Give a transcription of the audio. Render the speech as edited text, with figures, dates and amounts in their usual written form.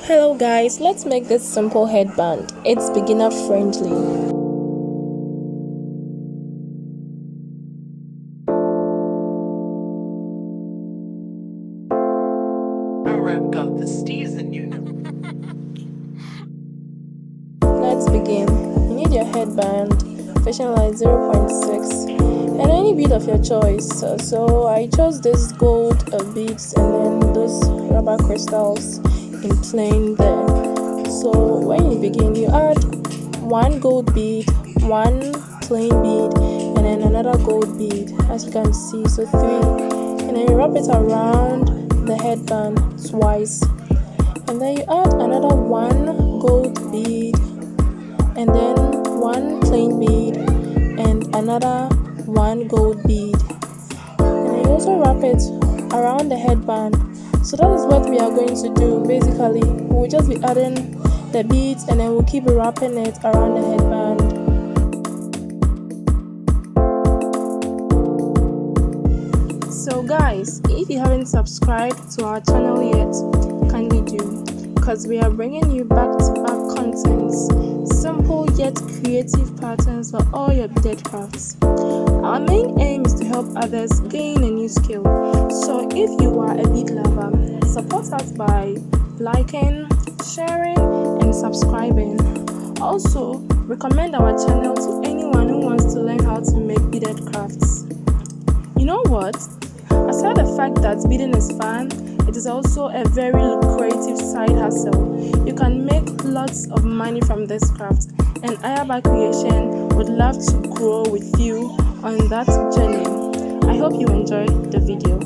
Hello guys, let's make this simple headband. It's beginner friendly. I've got the steez in you now. Let's begin. You need your headband, fishing line 0.6 and any bead of your choice. So I chose this gold beads and then those rubber crystals in plain there. So when you begin, you add one gold bead, one plain bead, and then another gold bead, as you can see, so 3, and then you wrap it around the headband twice, and then you add another one gold bead, and then one plain bead, and another one gold bead, and then you also wrap it around the headband. So that is what we are going to do. Basically, we'll just be adding the beads and then we'll keep wrapping it around the headband. So guys, if you haven't subscribed to our channel yet, kindly do, because we are bringing you back-to-back contents, simple yet creative patterns for all your beaded crafts. Our main aim is to help others gain a new skill. So if you are a bead lover, support us by liking, sharing and subscribing. Also, recommend our channel to anyone who wants to learn how to make beaded crafts. You know what? Aside the fact that beading is fun, it is also a very lucrative side hustle. You can make lots of money from this craft, and Ayaaba Creation would love to grow with you on that journey. I hope you enjoy the video.